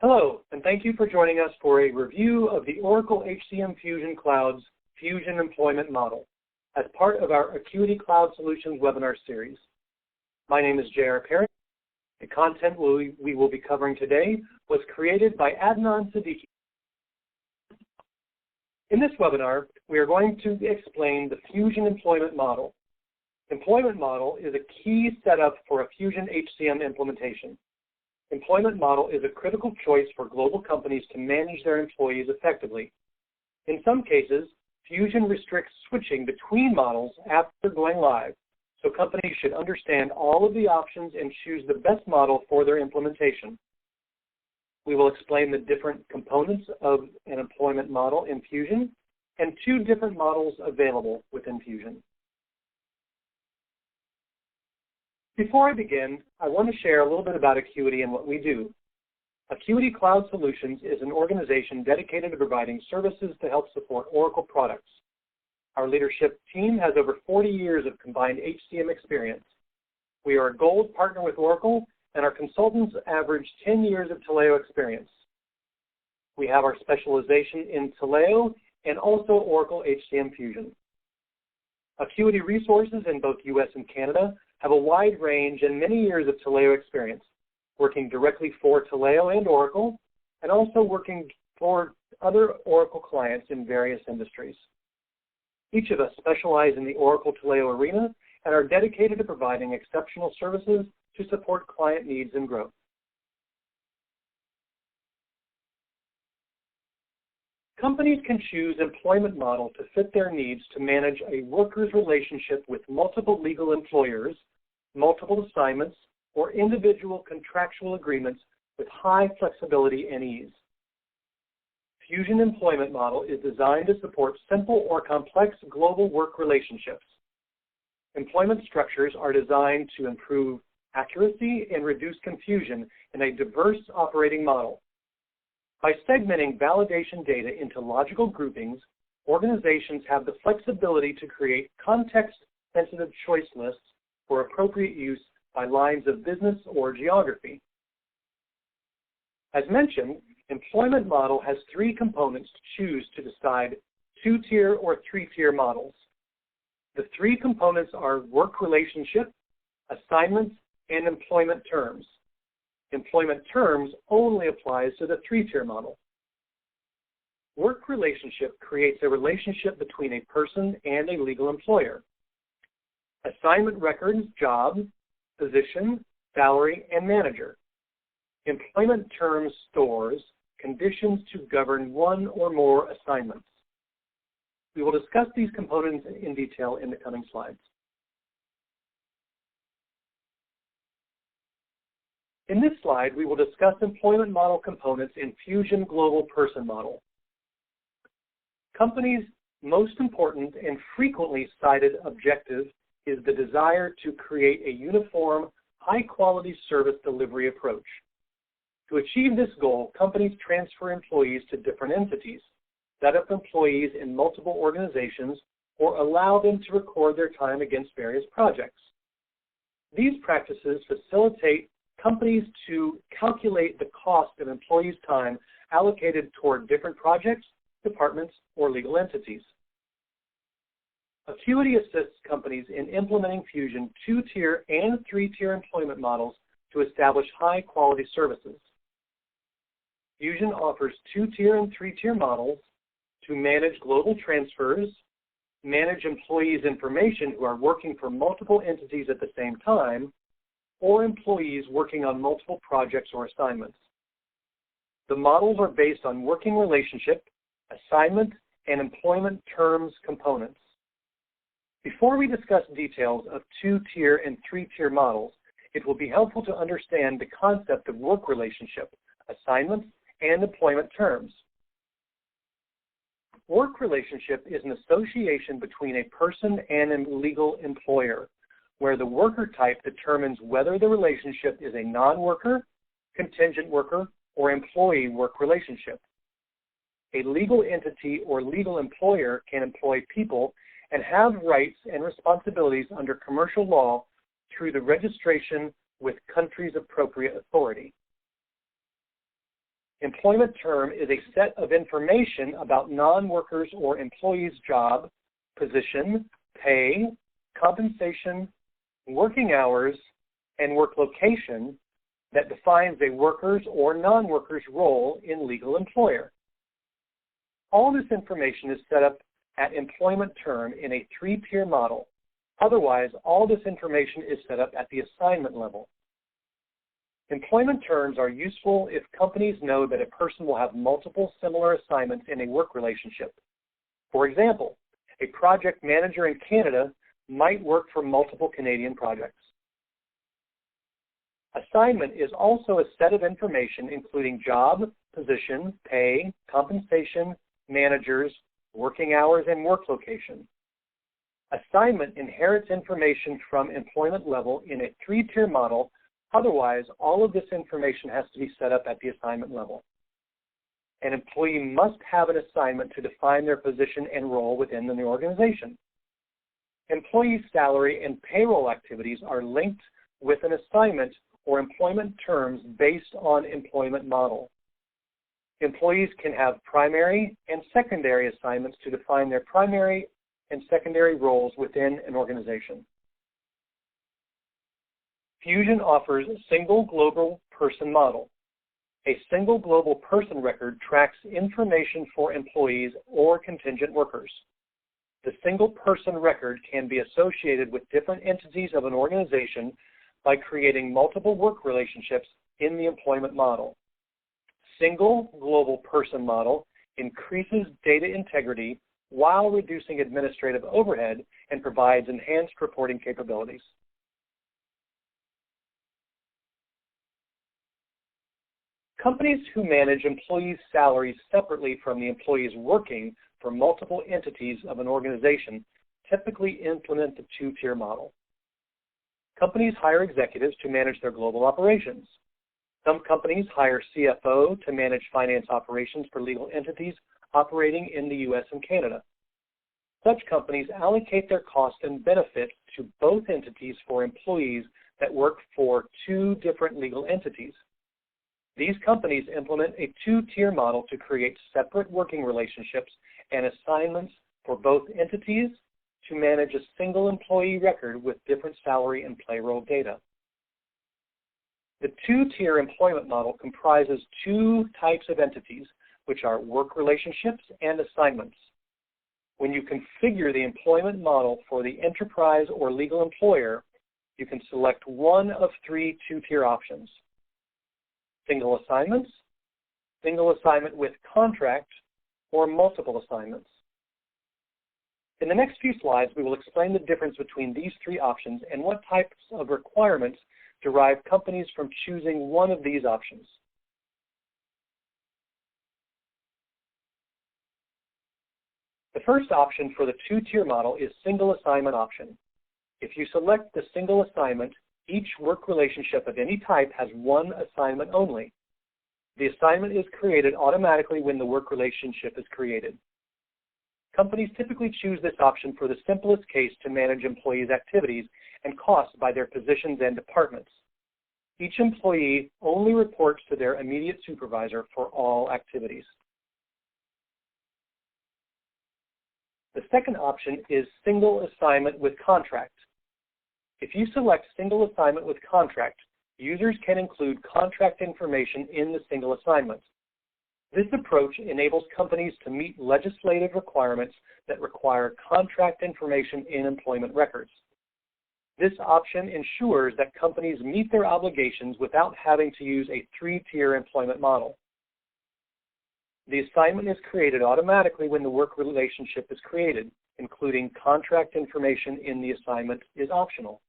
Hello, and thank you for joining us for a review of the Oracle HCM Fusion Cloud's Fusion Employment Model as part of our Acuity Cloud Solutions webinar series. My name is J.R. Parent. The content we will be covering today was created by Adnan Siddiqui. In this webinar, we are going to explain the Fusion Employment Model. Employment Model is a key setup for a Fusion HCM implementation. Employment model is a critical choice for global companies to manage their employees effectively. In some cases, Fusion restricts switching between models after going live, so companies should understand all of the options and choose the best model for their implementation. We will explain the different components of an employment model in Fusion and two different models available within Fusion. Before I begin, I want to share a little bit about Acuity and what we do. Acuity Cloud Solutions is an organization dedicated to providing services to help support Oracle products. Our leadership team has over 40 years of combined HCM experience. We are a gold partner with Oracle, and our consultants average 10 years of Taleo experience. We have our specialization in Taleo and also Oracle HCM Fusion. Acuity resources in both US and Canada have a wide range and many years of Taleo experience, working directly for Taleo and Oracle, and also working for other Oracle clients in various industries. Each of us specialize in the Oracle Taleo arena and are dedicated to providing exceptional services to support client needs and growth. Companies can choose employment model to fit their needs to manage a worker's relationship with multiple legal employers, multiple assignments, or individual contractual agreements with high flexibility and ease. Fusion Employment Model is designed to support simple or complex global work relationships. Employment structures are designed to improve accuracy and reduce confusion in a diverse operating model. By segmenting validation data into logical groupings, organizations have the flexibility to create context-sensitive choice lists for appropriate use by lines of business or geography. As mentioned, employment model has three components to choose to decide two-tier or three-tier models. The three components are work relationship, assignments, and employment terms. Employment terms only applies to the three-tier model. Work relationship creates a relationship between a person and a legal employer. Assignment records, job, position, salary, and manager. Employment terms stores conditions to govern one or more assignments. We will discuss these components in detail in the coming slides. In this slide, we will discuss employment model components in Fusion Global Person Model. Companies' most important and frequently cited objective is the desire to create a uniform, high-quality service delivery approach. To achieve this goal, companies transfer employees to different entities, set up employees in multiple organizations, or allow them to record their time against various projects. These practices facilitate companies to calculate the cost of employees' time allocated toward different projects, departments, or legal entities. Acuity assists companies in implementing Fusion two-tier and three-tier employment models to establish high-quality services. Fusion offers two-tier and three-tier models to manage global transfers, manage employees' information who are working for multiple entities at the same time, or employees working on multiple projects or assignments. The models are based on working relationship, assignment, and employment terms components. Before we discuss details of two-tier and three-tier models, it will be helpful to understand the concept of work relationship, assignments, and employment terms. Work relationship is an association between a person and a legal employer, where the worker type determines whether the relationship is a non-worker, contingent worker, or employee work relationship. A legal entity or legal employer can employ people and have rights and responsibilities under commercial law through the registration with country's appropriate authority. Employment term is a set of information about non-workers or employees' job, position, pay, compensation, working hours, and work location that defines a worker's or non-worker's role in legal employer. All this information is set up at employment term in a three-tier model. Otherwise, all this information is set up at the assignment level. Employment terms are useful if companies know that a person will have multiple similar assignments in a work relationship. For example, a project manager in Canada might work for multiple Canadian projects. Assignment is also a set of information including job, position, pay, compensation, managers, working hours, and work location. Assignment inherits information from employment level in a three-tier model. Otherwise, all of this information has to be set up at the assignment level. An employee must have an assignment to define their position and role within the organization. Employee salary and payroll activities are linked with an assignment or employment terms based on employment model. Employees can have primary and secondary assignments to define their primary and secondary roles within an organization. Fusion offers a single global person model. A single global person record tracks information for employees or contingent workers. The single person record can be associated with different entities of an organization by creating multiple work relationships in the employment model. Single global person model increases data integrity while reducing administrative overhead and provides enhanced reporting capabilities. Companies who manage employees' salaries separately from the employees working for multiple entities of an organization typically implement the two-tier model. Companies hire executives to manage their global operations. Some companies hire CFO to manage finance operations for legal entities operating in the U.S. and Canada. Such companies allocate their costs and benefits to both entities for employees that work for two different legal entities. These companies implement a two-tier model to create separate working relationships and assignments for both entities to manage a single employee record with different salary and payroll data. The two-tier employment model comprises two types of entities, which are work relationships and assignments. When you configure the employment model for the enterprise or legal employer, you can select one of three two-tier options: single assignments, single assignment with contract, or multiple assignments. In the next few slides, we will explain the difference between these three options and what types of requirements derive companies from choosing one of these options. The first option for the two-tier model is single assignment option. If you select the single assignment, each work relationship of any type has one assignment only. The assignment is created automatically when the work relationship is created. Companies typically choose this option for the simplest case to manage employees' activities and costs by their positions and departments. Each employee only reports to their immediate supervisor for all activities. The second option is single assignment with contract. If you select single assignment with contract, users can include contract information in the single assignment. This approach enables companies to meet legislative requirements that require contract information in employment records. This option ensures that companies meet their obligations without having to use a three-tier employment model. The assignment is created automatically when the work relationship is created, including contract information in the assignment is optional.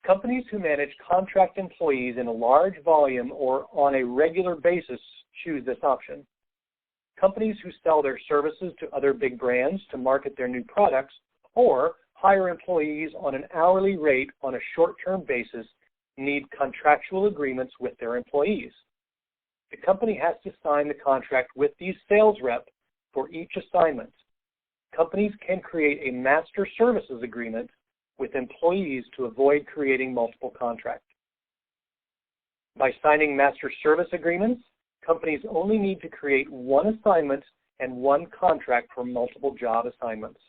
Companies who manage contract employees in a large volume or on a regular basis choose this option. Companies who sell their services to other big brands to market their new products or hire employees on an hourly rate on a short-term basis need contractual agreements with their employees. The company has to sign the contract with these sales reps for each assignment. Companies can create a master services agreement with employees to avoid creating multiple contracts. By signing master service agreements, companies only need to create one assignment and one contract for multiple job assignments.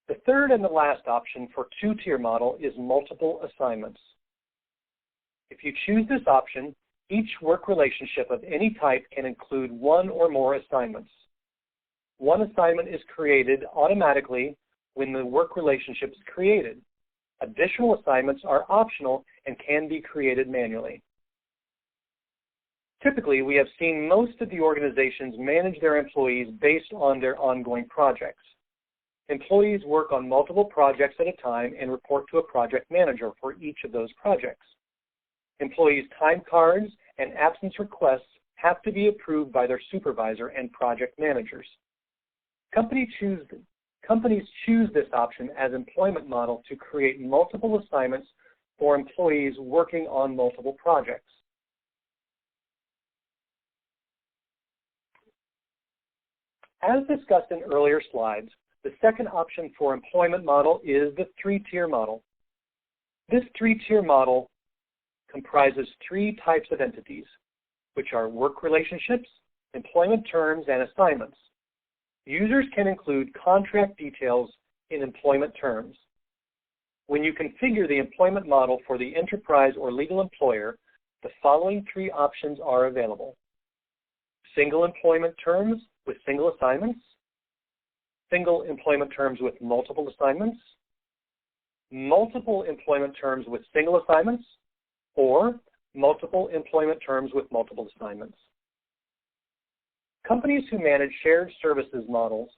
The third and the last option for two-tier model is multiple assignments. If you choose this option, each work relationship of any type can include one or more assignments. One assignment is created automatically when the work relationship is created. Additional assignments are optional and can be created manually. Typically, we have seen most of the organizations manage their employees based on their ongoing projects. Employees work on multiple projects at a time and report to a project manager for each of those projects. Employees' time cards and absence requests have to be approved by their supervisor and project managers. Companies choose this option as employment model to create multiple assignments for employees working on multiple projects. As discussed in earlier slides, the second option for employment model is the three-tier model. This three-tier model comprises three types of entities, which are work relationships, employment terms, and assignments. Users can include contract details in employment terms. When you configure the employment model for the enterprise or legal employer, the following three options are available: single employment terms with single assignments, single employment terms with multiple assignments, multiple employment terms with single assignments, or multiple employment terms with multiple assignments. Companies who manage shared services models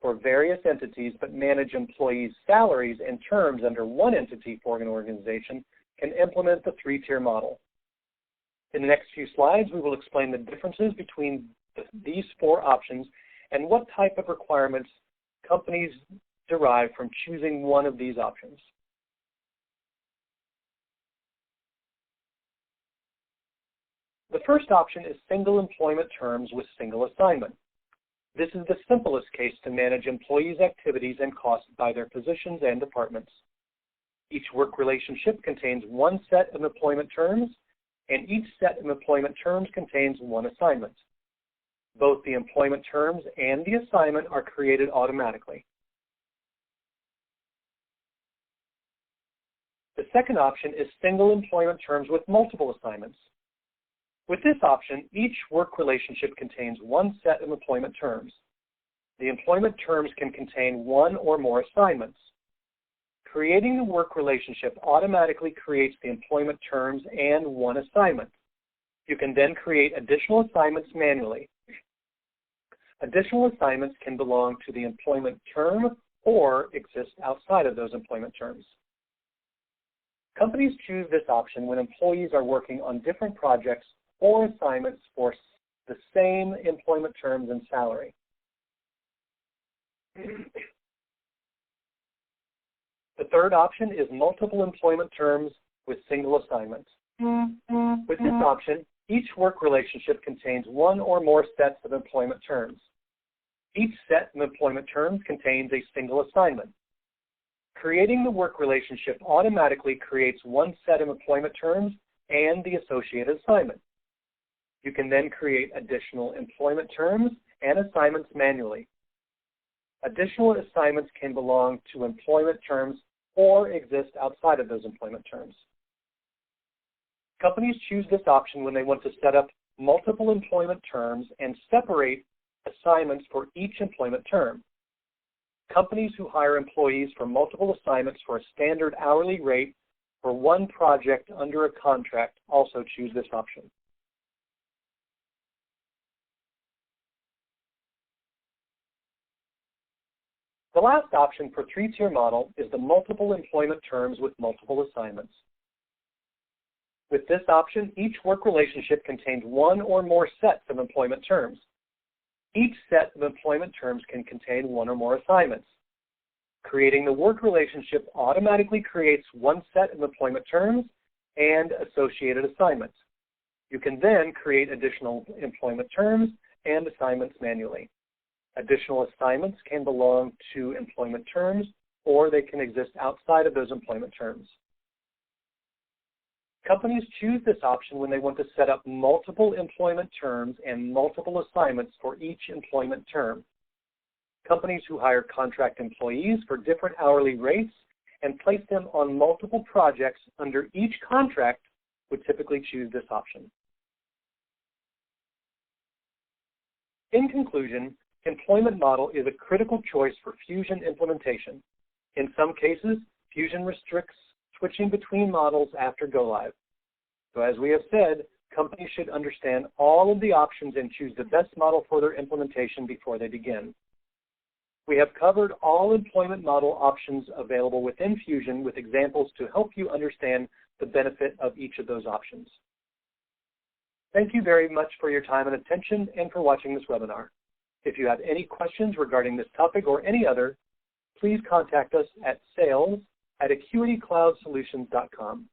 for various entities but manage employees' salaries and terms under one entity for an organization can implement the three-tier model. In the next few slides, we will explain the differences between these four options and what type of requirements companies derive from choosing one of these options. The first option is single employment terms with single assignment. This is the simplest case to manage employees' activities and costs by their positions and departments. Each work relationship contains one set of employment terms, and each set of employment terms contains one assignment. Both the employment terms and the assignment are created automatically. The second option is single employment terms with multiple assignments. With this option, each work relationship contains one set of employment terms. The employment terms can contain one or more assignments. Creating the work relationship automatically creates the employment terms and one assignment. You can then create additional assignments manually. Additional assignments can belong to the employment term or exist outside of those employment terms. Companies choose this option when employees are working on different projects or assignments for the same employment terms and salary. The third option is multiple employment terms with single assignments. With this option, each work relationship contains one or more sets of employment terms. Each set of employment terms contains a single assignment. Creating the work relationship automatically creates one set of employment terms and the associated assignment. You can then create additional employment terms and assignments manually. Additional assignments can belong to employment terms or exist outside of those employment terms. Companies choose this option when they want to set up multiple employment terms and separate assignments for each employment term. Companies who hire employees for multiple assignments for a standard hourly rate for one project under a contract also choose this option. The last option for three-tier model is the multiple employment terms with multiple assignments. With this option, each work relationship contains one or more sets of employment terms. Each set of employment terms can contain one or more assignments. Creating the work relationship automatically creates one set of employment terms and associated assignments. You can then create additional employment terms and assignments manually. Additional assignments can belong to employment terms or they can exist outside of those employment terms. Companies choose this option when they want to set up multiple employment terms and multiple assignments for each employment term. Companies who hire contract employees for different hourly rates and place them on multiple projects under each contract would typically choose this option. In conclusion, employment model is a critical choice for Fusion implementation. In some cases, Fusion restricts switching between models after go-live. So as we have said, companies should understand all of the options and choose the best model for their implementation before they begin. We have covered all employment model options available within Fusion with examples to help you understand the benefit of each of those options. Thank you very much for your time and attention and for watching this webinar. If you have any questions regarding this topic or any other, please contact us at sales@acuitycloudsolutions.com.